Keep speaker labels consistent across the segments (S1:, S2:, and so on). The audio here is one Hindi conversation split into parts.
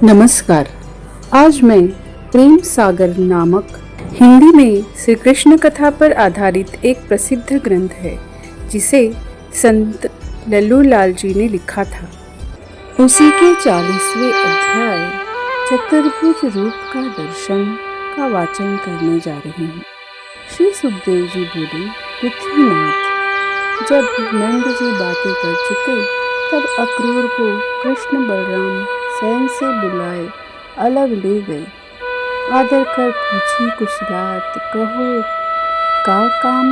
S1: नमस्कार। आज मैं प्रेम सागर नामक हिंदी में श्री कृष्ण कथा पर आधारित एक प्रसिद्ध ग्रंथ है जिसे संत लल्लू लाल जी ने लिखा था। उसी के 40वें अध्याय चतुर्भुज रूप का दर्शन का वाचन करने जा रहे हैं। श्री सुखदेव जी बोले, पृथ्वीनाथ, जब नंद जी बातें कर चुके तब अक्रूर को कृष्ण बलराम सैन से बुलाए अलग ले गए। आदर कर पूछी कुशलात, कहो का काम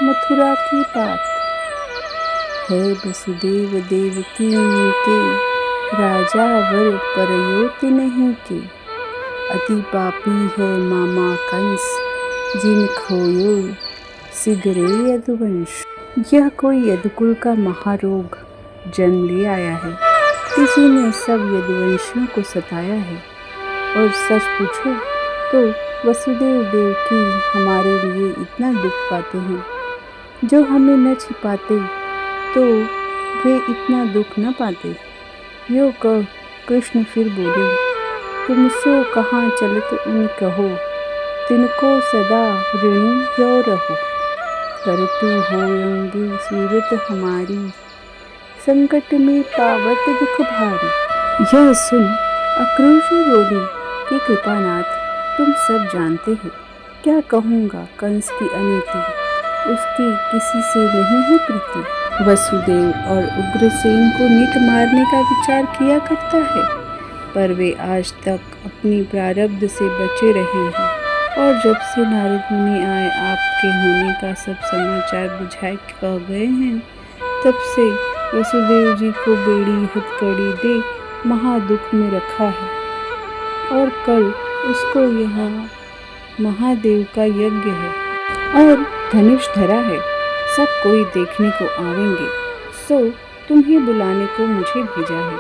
S1: मथुरा की बात। है वसुदेव देवकी के राजा वर परयोति नहीं के। अति पापी है मामा कंस जिन खोयो सिगरे यदुवंश। यह कोई यदुकुल का महारोग जन्म ले आया है। किसी ने सब यदुवंशियों को सताया है। और सच पूछो तो वसुदेव देवकी हमारे लिए इतना दुख पाते हैं जो हमें न छिपाते तो वे इतना दुख न पाते। यो कह कृष्ण फिर बोले, तुमसो कहाँ चलत उन कहो, तिनको सदा ऋणी यो रहो। करतु होयंगी सूरत हमारी, संकट में पावत दुख भारी। यह सुन अक्रूर जी बोली कि कृपानाथ, तुम सब जानते हो, क्या कहूँगा कंस की अनीति, उसकी किसी से नहीं है प्रीति। वसुदेव और उग्रसेन को नित मारने का विचार किया करता है, पर वे आज तक अपनी प्रारब्ध से बचे रहे हैं। और जब से नारद मुनि आए आपके होने का सब समाचार बुझाए कह गए हैं, तब से वसुदेव जी को बेड़ी हथकड़ी दे महादुख में रखा है। और कल उसको यहाँ महादेव का यज्ञ है और धनुष धरा है, सब कोई देखने को आवेंगे, सो तुम्हें बुलाने को मुझे भेजा है।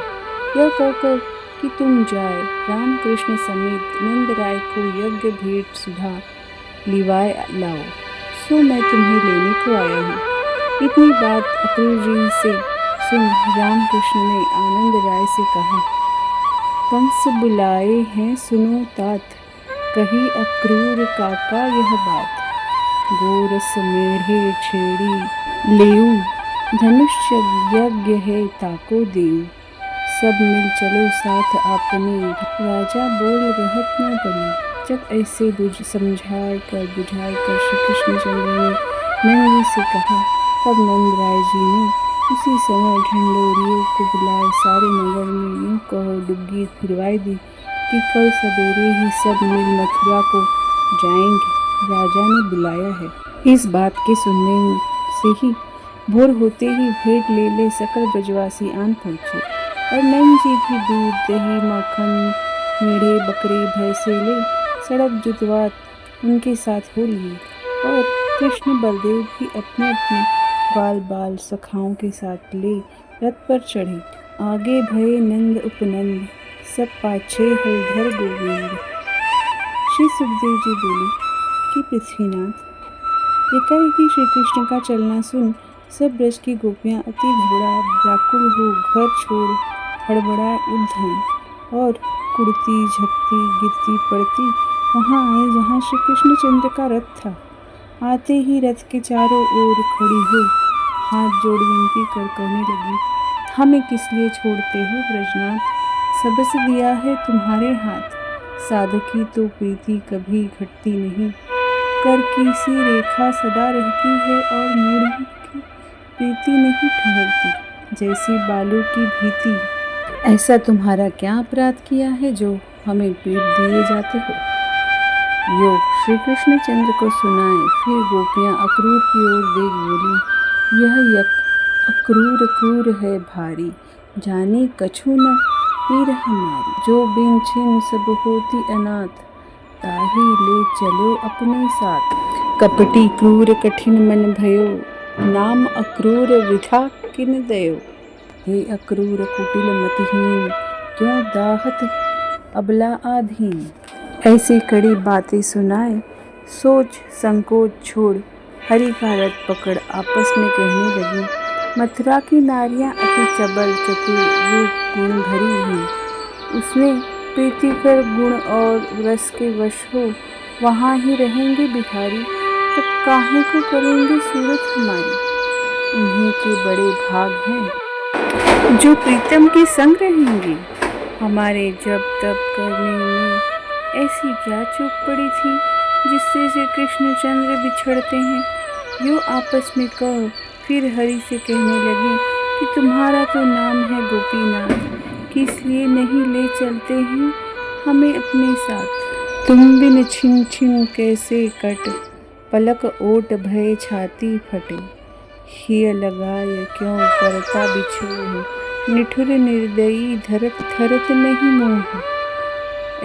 S1: यह कहकर कि तुम जाए रामकृष्ण समेत नंद राय को यज्ञ भेंट सुधा लिवाए लाओ, सो मैं तुम्हें लेने को आया हूँ। इतनी बात अक्रूर जी से सुन रामकृष्ण ने आनंद राय से कहा, कंस बुलाए हैं सुनो तात, कही अक्रूर काका यह बात। गोरस मेढ़े छेड़ी लेऊ, धनुष यज्ञ है ताको देऊ। सब मिल चलो साथ आपने, राजा बोल रहत न बने। जब ऐसे बुझाए कर श्री कृष्णचंद्र ने नंद जी से कहा, तब नंद राय जी ने उसी समय ढिंढोरियों को बुलाए सारे नगर में यूं कहो डुग्गी फिरवाई दी कि कल सवेरे ही सब मिल मथुरा को जाएंगे, राजा ने बुलाया है। इस बात के सुनने से ही भोर होते ही भेंट ले सकल ब्रजवासी आन पहुँचे। और नंद जी भी दूध दही माखन मेढ़े बकरे भैंसे ले सड़क जुतवात उनके साथ हो लिए। और कृष्ण बलदेव भी अपने अपने बाल बाल सखाओं के साथ ले रथ पर चढ़े। आगे भये नंद उपनंद, सब पाछे हलधर गोविंद। श्री सुखदेव जी बोले कि पृथ्वीनाथ, एकाएकी श्री कृष्ण का चलना सुन सब ब्रज की गोपियाँ अति घबरा व्याकुल हो घर छोड़ हड़बड़ाए उद्धन और कुड़ती झपती गिरती पड़ती वहाँ आई जहाँ श्री कृष्णचंद्र का रथ था। आते ही रथ के चारों ओर खड़ी हो हाथ जोड़ विनती कर कहने लगी, हमें किस लिए छोड़ते हो ब्रजनाथ, सबस दिया है तुम्हारे हाथ। साधकी तो प्रीति कभी घटती नहीं, कर की सी रेखा सदा रहती है और मूढ़ की प्रीति नहीं ठहरती, जैसी बालू की भीति। ऐसा तुम्हारा क्या अपराध किया है जो हमें पीट दिए जाते हो। योग श्री कृष्णचंद्र को सुनाए। फिर गोपियाँ अक्रूर की ओर देख बोली, यह अक्रूर क्रूर है भारी, जाने कछु न पीर हमारी। जो बिन छिन सब होती अनाथ, ताही ले चलो अपने साथ। कपटी क्रूर कठिन मन भयो, नाम अक्रूर वृथा किन दयो। हे अक्रूर कुटिल मतिहीन, क्यों दाहत अबला आधीन। ऐसी कड़ी बातें सुनाए सोच संकोच छोड़ हरि का रथ पकड़ आपस में कहने लगी, मथुरा की नारियां अति चबल चतुर रूप गुण भरी हैं। उसने प्रीतिकर गुण और रस के वश हो, वहाँ ही रहेंगे बिहारी, तब काहे को करेंगे सूरत हमारी। उन्हीं के बड़े भाग हैं जो प्रीतम के संग रहेंगे, हमारे जब तब करने में ऐसी क्या चूक पड़ी थी जिससे श्री कृष्णचंद्र बिछड़ते हैं। यो आपस में कह फिर हरि से कहने लगे कि तुम्हारा तो नाम है गोपीनाथ, किस लिए नहीं ले चलते हैं हमें अपने साथ। तुम बिन छिन छिन कैसे कट, पलक ओट भय छाती फटे। हिय लगाय क्यों करता बिछोह, निठुर निर्दयी धरत धरत नहीं मोह।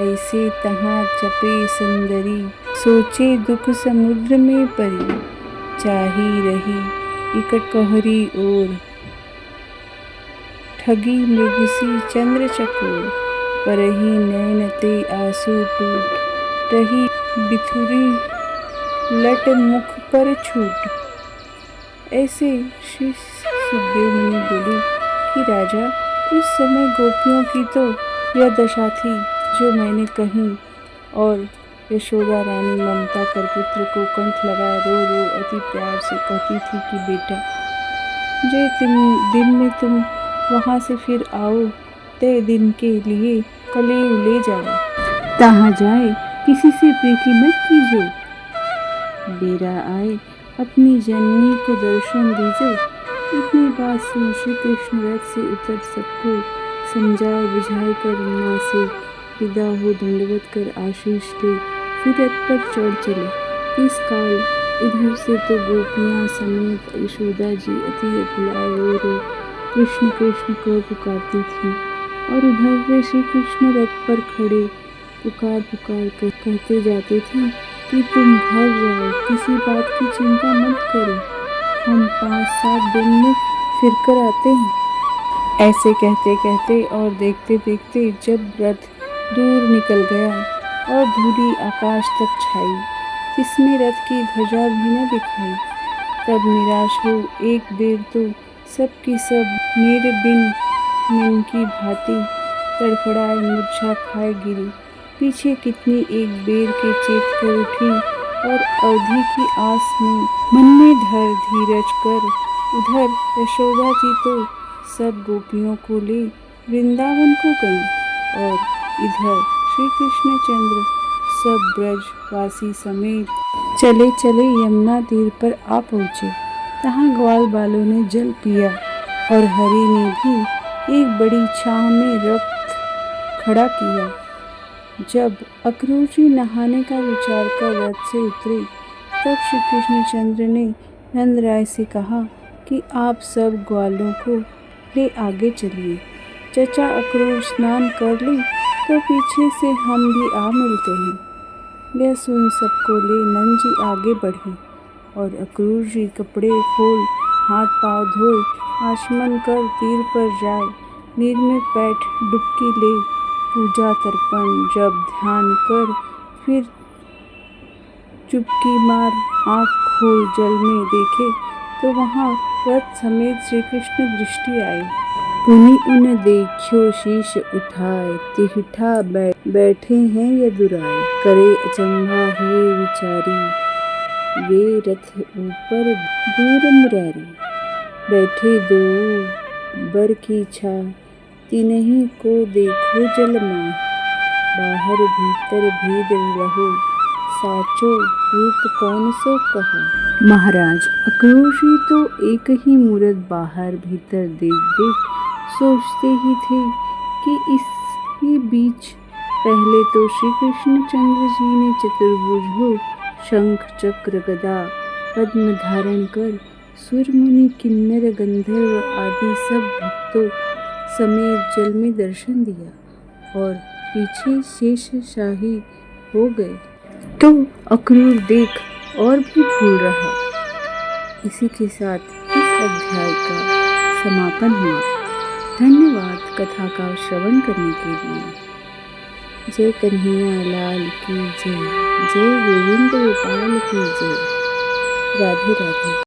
S1: ऐसे तहाँ चपे सुंदरी, सोचे दुख समुद्र में परी। चाही रही इकट कहरी ओर, ठगी मृगसी चंद्र चकोर। परही नैन ते आंसू टूट, रही बिथुरी लट मुख पर छूट। ऐसे श्री सुखदेव मुनि बोले कि राजा, उस समय गोपियों की तो यह दशा थी जो मैंने कही, और यशोदा रानी ममता कर पुत्र को कंठ लगाए रो रो अति प्यार से कहती थी कि बेटा, जे दिन में तुम वहाँ से फिर आओ, तय दिन के लिए कलेव ले जाओ, तहाँ जाए किसी से प्रीति मत कीजो। बेरा आए अपनी जननी को दर्शन दीजो। इतनी बात सुन श्री कृष्ण रथ से उतर सबको समझाए बुझाए कर माँ से विदा हो दंडवत कर आशीष ले फिर रथ पर चढ़ चले। इस काल इधर से तो गोपियाँ समेत यशोदा जी अति अकुलाए रो रो कृष्ण कृष्ण कह पुकारती थी, और उधर से श्री कृष्ण रथ पर खड़े पुकार पुकार कर कहते जाते थे कि तुम घर जाओ, किसी बात की चिंता मत करो, हम 5-7 दिन में फिर कर आते हैं। ऐसे कहते कहते और देखते देखते जब रथ दूर निकल गया और धूली आकाश तक छाई, जिसमें रथ की ध्वजा भी न दिखाई, तब निराश हो एक बेर तो सब की सब मेरे बिन की भांति तड़फड़ाए मूर्छा खाए गिरी। पीछे कितनी एक बेर के चेत कर उठी, और अवधि की आस में मन में धर धीरज कर उधर यशोदा जी तो सब गोपियों को ले वृंदावन को गई, और इधर श्री कृष्णचंद्र सब ब्रजवासी समेत चले चले यमुना तीर पर आ पहुँचे। तहाँ ग्वाल बालों ने जल पिया, और हरि ने भी एक बड़ी छाह में रक्त खड़ा किया। जब अक्रूर जी नहाने का विचार कर रथ से उतरे, तब श्री कृष्णचंद्र ने नंद राय से कहा कि आप सब ग्वालों को ले आगे चलिए। चचा अक्रूर स्नान कर ले तो पीछे से हम भी आ मिलते हैं। यह सुन सबको ले नंद जी आगे बढ़े, और अक्रूर जी कपड़े खोल हाथ पांव धोए आचमन कर तीर पर जाए, नीर में पैठ डुबकी ले पूजा तर्पण जब ध्यान कर फिर चुपकी मार आँख खोल जल में देखे, तो वहाँ रथ समेत श्री कृष्ण दृष्टि आए। पुनि उन देखियो शीश उठाए, तिहठा बैठे हैं यदुराय। करे अचंभा हुए विचारी, वे रथ ऊपर दूर मुरारी। बैठे दो बर की छा, तिन्हीं को देखो जल माह। बाहर भीतर भेद रहो, साचो रूप कौन सो कहा। महाराज अक्रूर जी तो एक ही मूरत बाहर भीतर देख देख सोचते ही थे कि इसी बीच पहले तो श्री कृष्णचंद्र जी ने चतुर्भुज हो शंख चक्र गदा पद्म धारण कर सुर मुनि किन्नर गंधर्व आदि सब भक्तों समेत जल में दर्शन दिया, और पीछे शेष शाही हो गए, तो अक्रूर देख और भी भूल रहा। इसी के साथ इस अध्याय का समापन हुआ। धन्यवाद कथा का श्रवण करने के लिए। जय कन्हैया लाल की जय, जय गोविंद गोपाल की जय। राधे राधे।